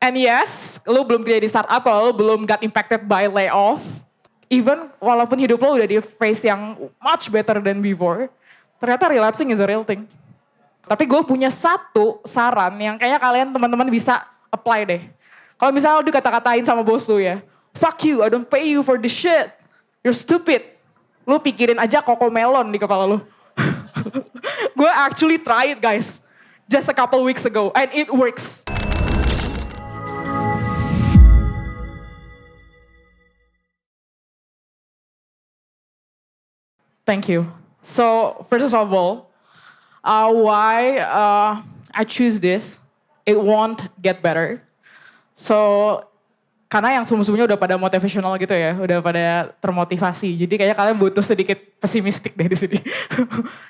And yes, lu belum kerja di startup kalau lu belum got impacted by layoff. Even walaupun hidup lo udah di phase yang much better than before, ternyata relapsing is a real thing. Tapi gue punya satu saran yang kayaknya kalian teman-teman bisa apply deh. Kalau misalnya lu dikata-katain sama bos lu ya, fuck you, I don't pay you for this shit. You're stupid. Lu pikirin aja koko melon di kepala lu. Gue actually try it guys. Just a couple weeks ago and it works. Thank you. So first of all, why I choose this, it won't get better. So karena yang sebelum-sebelumnya udah pada motivational gitu ya, udah pada termotivasi. Jadi kayaknya kalian butuh sedikit pesimistik deh di sini.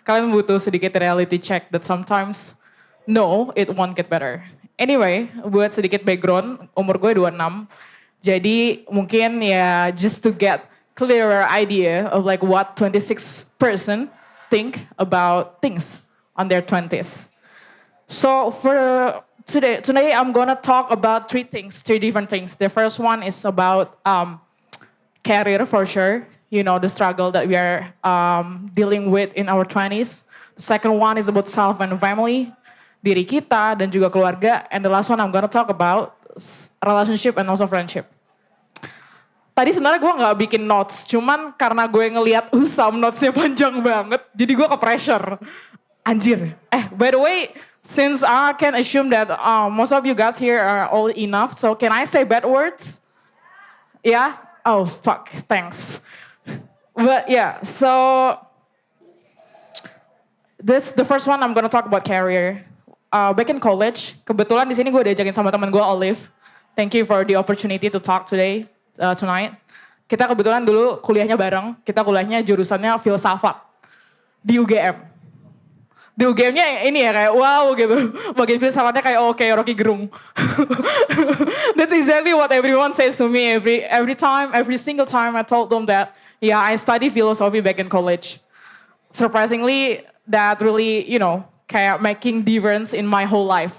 Kalian butuh sedikit reality check that sometimes no, it won't get better. Anyway, buat sedikit background, umur gue 26. Jadi mungkin ya just to get clearer idea of like what 26 person think about things on their 20s. So for today I'm gonna talk about three different things. The first one is about career for sure. You know, the struggle that we are dealing with in our 20s. The second one is about self and family, diri kita dan juga keluarga. And the last one I'm gonna talk about relationship and also friendship. Tadi sebenarnya gue nggak bikin notes, cuman karena gue ngelihat notesnya panjang banget, jadi gue ke pressure. Anjir. By the way, since I can assume that most of you guys here are old enough, so can I say bad words? Yeah? Oh fuck, thanks. But yeah, so the first one I'm gonna talk about career. Back in college, kebetulan di sini gue diajakin sama teman gue Olive. Thank you for the opportunity to talk tonight. Kita kebetulan dulu kuliahnya bareng. Kita kuliahnya jurusannya filsafat di UGM. Di UGM-nya ini ya kayak wow gitu. Bagian filsafatnya kayak oke, Rocky Gerung. That's exactly what everyone says to me every single time I told them that yeah, I study philosophy back in college. Surprisingly, that really, you know, kayak making difference in my whole life.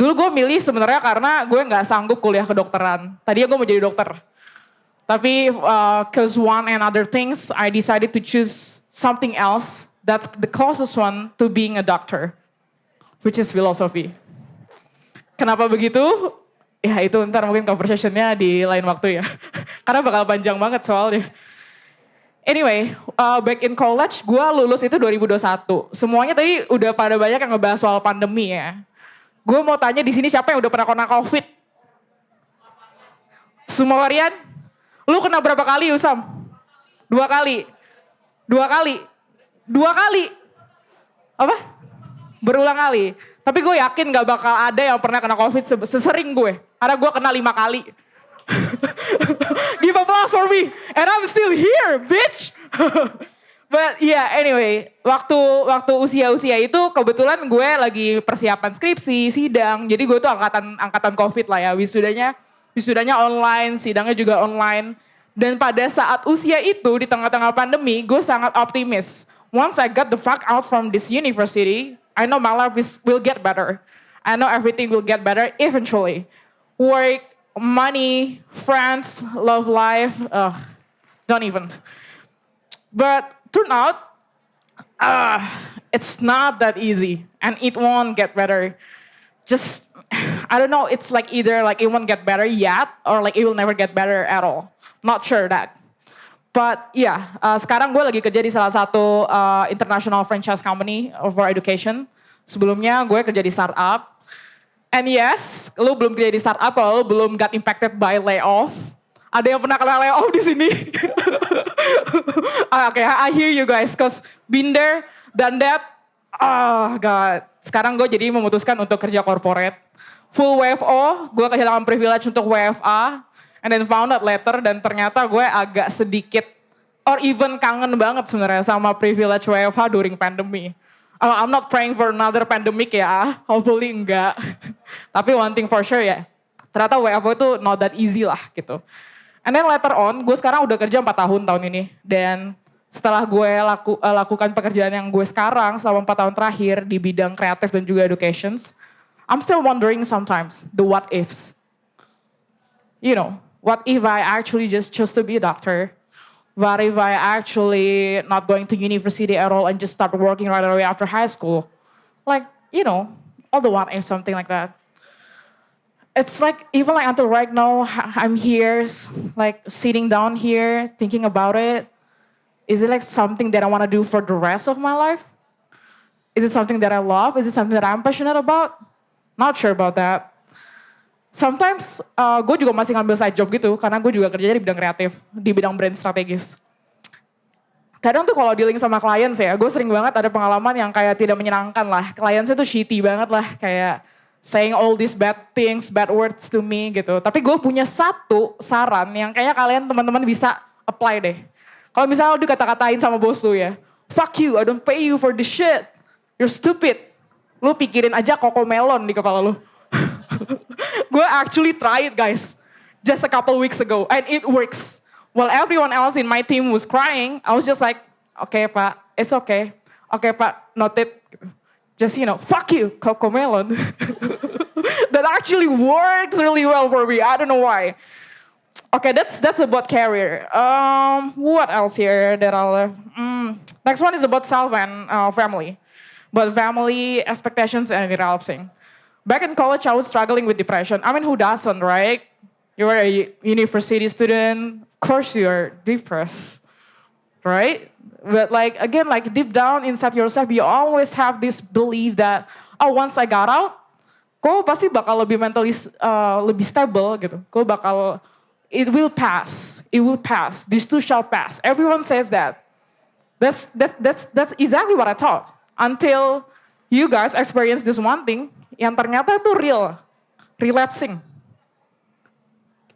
Dulu gue milih sebenarnya karena gue nggak sanggup kuliah kedokteran. Tadinya gue mau jadi dokter. Tapi cause one and other things, I decided to choose something else that's the closest one to being a doctor, which is philosophy. Kenapa begitu? Ya itu ntar mungkin conversationnya di lain waktu ya. Karena bakal panjang banget soalnya. Anyway, back in college, gue lulus itu 2021. Semuanya tadi udah pada banyak yang ngebahas soal pandemi ya. Gue mau tanya di sini siapa yang udah pernah kena COVID? Semua varian? Lu kena berapa kali Usam? 2 kali? 2 kali? 2 kali? Apa? Berulang kali. Tapi gue yakin gak bakal ada yang pernah kena COVID sesering gue. Karena gue kena 5 kali. Give applause for me. And I'm still here, bitch. But yeah, anyway, waktu usia itu kebetulan gue lagi persiapan skripsi, sidang. Jadi gue tuh angkatan COVID lah ya. Wisudanya online, sidangnya juga online. Dan pada saat usia itu di tengah-tengah pandemi, gue sangat optimis. Once I got the fuck out from this university, I know my life will get better. I know everything will get better eventually. Work, money, friends, love life, don't even. But turn out, it's not that easy and it won't get better. Just, I don't know, it's like either like it won't get better yet or like it will never get better at all. Not sure that. But yeah, sekarang gue lagi kerja di salah satu international franchise company for education. Sebelumnya gue kerja di startup. And yes, lu belum kerja di startup kalau lu belum got impacted by layoff. Ada yang pernah kena layoff di sini? Okay, I hear you guys, cause been there, done that. Oh God. Sekarang gue jadi memutuskan untuk kerja corporate. Full WFO, gue kehilangan privilege untuk WFA. And then found out later dan ternyata gue agak sedikit or even kangen banget sebenarnya sama privilege WFH during pandemi. I'm not praying for another pandemic ya, hopefully enggak. Tapi one thing for sure ya, ternyata WFH itu not that easy lah gitu. And then later on, gue sekarang udah kerja 4 tahun ini. Dan setelah gue lakukan pekerjaan yang gue sekarang selama 4 tahun terakhir di bidang kreatif dan juga educations, I'm still wondering sometimes the what ifs. What if I actually just chose to be a doctor? What if I actually not going to university at all and just start working right away after high school? Like, all the what if, something like that. It's like, even like until right now, I'm here, like sitting down here, thinking about it. Is it like something that I want to do for the rest of my life? Is it something that I love? Is it something that I'm passionate about? Not sure about that. Sometimes gue juga masih ngambil side job gitu, karena gue juga kerjanya di bidang kreatif, di bidang brand strategis. Kadang tuh kalau dealing sama klien ya, gue sering banget ada pengalaman yang kayak tidak menyenangkan lah. Klien saya tuh shitty banget lah, kayak saying all these bad things, bad words to me gitu. Tapi gue punya satu saran yang kayaknya kalian teman-teman bisa apply deh. Kalau misalnya lu dikata-katain sama bos lu ya, fuck you, I don't pay you for this shit. You're stupid. Lu pikirin aja koko melon di kepala lu. Gue actually try it guys, just a couple weeks ago, and it works. While everyone else in my team was crying, I was just like, okay pak, it's okay. Okay pak, noted. Just fuck you, Cocomelon. That actually works really well for me. I don't know why. Okay, that's about career. What else here that I'll... Next one is about self and family. But family expectations and relapsing. Back in college, I was struggling with depression. I mean, who doesn't, right? You're a university student. Of course, you're depressed, right? But again, deep down inside yourself, you always have this belief that, oh, once I got out, kau pasti bakal lebih mentally lebih stable gitu. Kau bakal, it will pass. It will pass. This too shall pass. Everyone says that. That's exactly what I thought. Until you guys experience this one thing yang ternyata itu real, relapsing.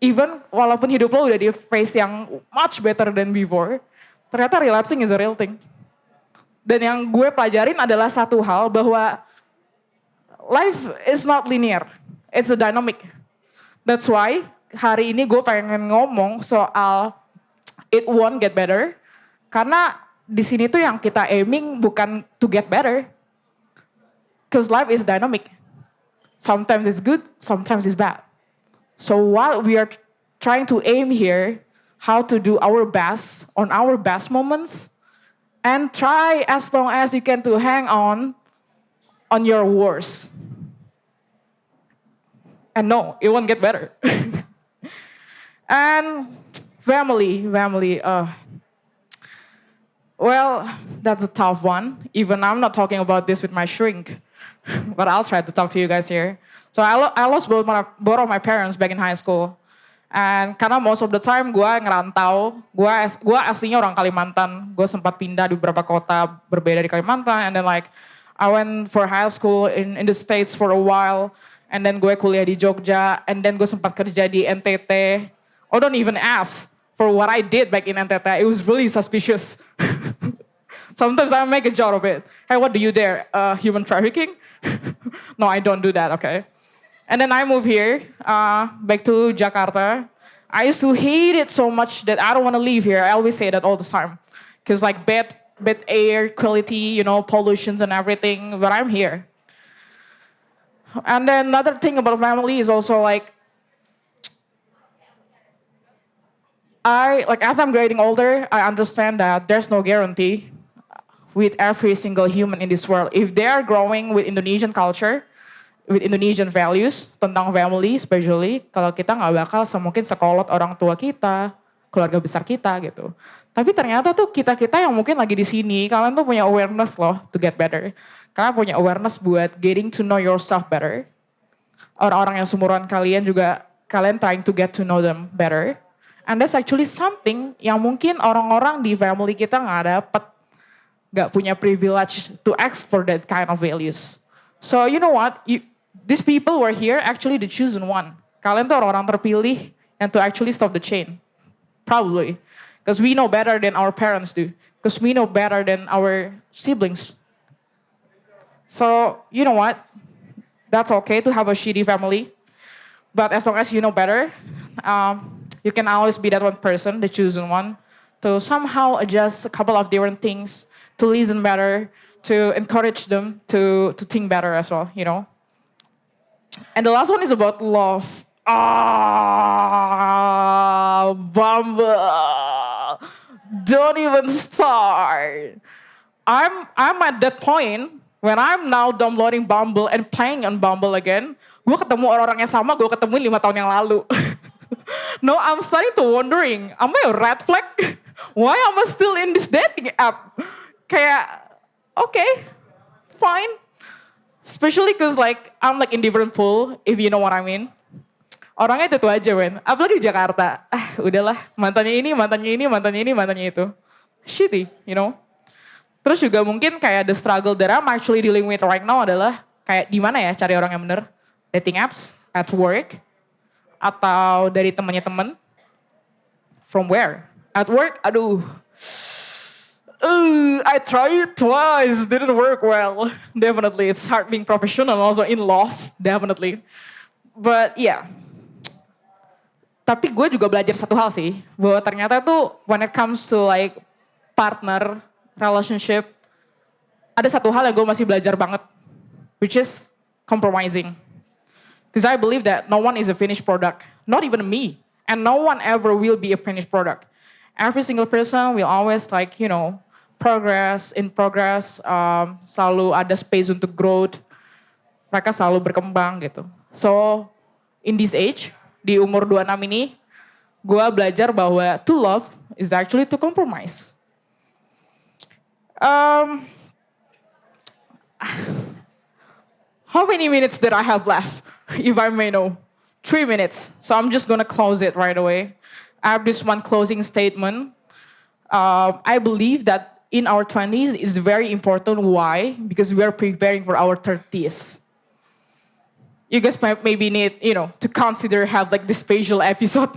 Even walaupun hidup lo udah di phase yang much better than before, ternyata relapsing is a real thing. Dan yang gue pelajarin adalah satu hal, bahwa life is not linear, it's a dynamic. That's why hari ini gue pengen ngomong soal it won't get better, karena di sini tuh yang kita aiming bukan to get better, because life is dynamic. Sometimes it's good, sometimes it's bad. So while we are trying to aim here, how to do our best on our best moments, and try as long as you can to hang on your worst. And no, it won't get better. And family. Well, that's a tough one. Even I'm not talking about this with my shrink, but I'll try to talk to you guys here. So I lost both of my parents back in high school. And karena most of the time gue ngerantau, gue aslinya orang Kalimantan. Gue sempat pindah di beberapa kota berbeda di Kalimantan. And then I went for high school in the States for a while. And then gue kuliah di Jogja. And then gue sempat kerja di NTT. Oh, don't even ask for what I did back in NTT. It was really suspicious. Sometimes I make a joke of it. Hey, what do you there? Human trafficking? No, I don't do that, okay? And then I moved here, back to Jakarta. I used to hate it so much that I don't want to leave here. I always say that all the time. Because bad air quality, pollutions and everything, but I'm here. And then another thing about family is also as I'm getting older, I understand that there's no guarantee with every single human in this world. If they are growing with Indonesian culture, with Indonesian values, tentang family especially, kalau kita nggak bakal semungkin sekolot orang tua kita, keluarga besar kita gitu. Tapi ternyata tuh kita-kita yang mungkin lagi di sini, kalian tuh punya awareness loh to get better. Kalian punya awareness buat getting to know yourself better. Orang-orang yang seumuran kalian juga, kalian trying to get to know them better. And that's actually something yang mungkin orang-orang di family kita nggak punya privilege to explore that kind of values. So you know what? These people were here actually the chosen one. Kalian tuh orang-orang terpilih and to actually stop the chain. Probably. Because we know better than our parents do. Because we know better than our siblings. So you know what? That's okay to have a shitty family. But as long as you know better, you can always be that one person, the chosen one, to somehow adjust a couple of different things, to listen better, to encourage them to think better as well, And the last one is about love. Bumble. Don't even start. I'm at that point when I'm now downloading Bumble and playing on Bumble again. Gue ketemu orang-orang yang sama, gue ketemu 5 tahun yang lalu. No, I'm starting to wondering, am I a red flag? Why am I still in this dating app? Kayak, okay, fine. Especially cause like, I'm like in different pool, if you know what I mean. Orangnya itu aja, men. Apalagi di Jakarta. Udahlah, mantannya ini, mantannya ini, mantannya ini, mantannya itu. Shitty, you know. Terus juga mungkin kayak the struggle that I'm actually dealing with right now adalah kayak di mana ya cari orang yang bener? Dating apps, at work, atau dari temannya temen? From where? At work, aduh. I tried twice, didn't work well. Definitely, it's hard being professional, also in love, definitely. But yeah. Tapi gue juga belajar satu hal sih, bahwa ternyata tuh when it comes to like partner, relationship, ada satu hal yang gue masih belajar banget, which is compromising. Because I believe that no one is a finished product, not even me, and no one ever will be a finished product. Every single person will always like, you know, in progress, selalu ada space untuk growth, mereka selalu berkembang gitu. So, in this age, di umur 26 ini, gue belajar bahwa to love is actually to compromise. How many minutes did I have left, if I may know? 3 minutes. So I'm just gonna close it right away. I have this one closing statement. I believe that in our 20s is very important. Why? Because we are preparing for our 30s. You guys maybe need, you know, to consider have like this spatial episode,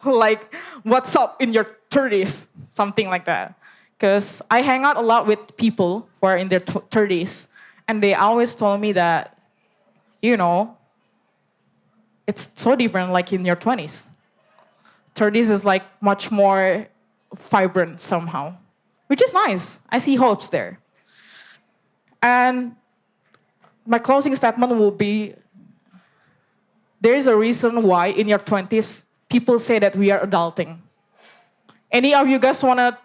like what's up in your 30s, something like that. Because I hang out a lot with people who are in their 30s, and they always told me that, you know, it's so different like in your 20s. 30s is like much more vibrant somehow, which is nice. I see hopes there. And my closing statement will be, there is a reason why in your 20s, people say that we are adulting. Any of you guys want to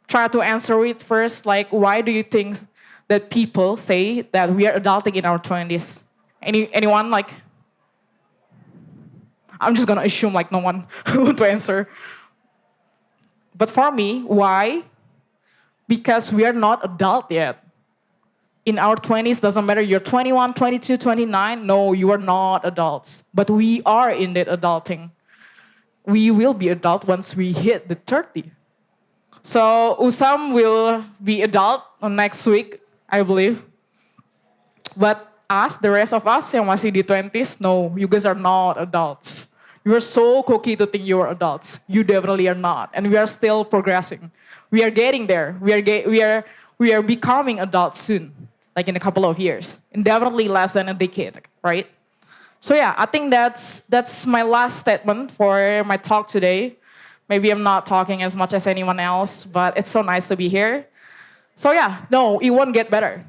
try to answer it first? Like, why do you think that people say that we are adulting in our 20s? Anyone like? I'm just gonna assume like no one want to answer. But for me, why? Because we are not adult yet. In our 20s, doesn't matter, you're 21, 22, 29, no, you are not adults. But we are in that adulting. We will be adult once we hit the 30. So Usam will be adult next week, I believe. But us, the rest of us yang masih di 20s, no, you guys are not adults. You are so cocky to think you are adults. You definitely are not. And we are still progressing. We are getting there. We are becoming adults soon, like in a couple of years. And definitely less than a decade, right? So yeah, I think that's my last statement for my talk today. Maybe I'm not talking as much as anyone else, but it's so nice to be here. So yeah, no, it won't get better.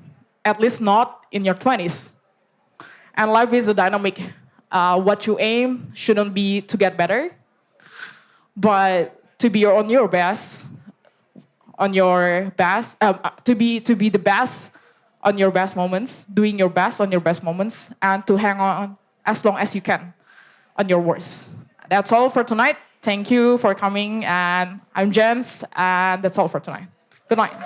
At least not in your 20s. And life is a dynamic. What you aim shouldn't be to get better, but to be on your best, to be the best on your best moments, doing your best on your best moments, and to hang on as long as you can on your worst. That's all for tonight. Thank you for coming, and I'm Jens, and that's all for tonight. Good night.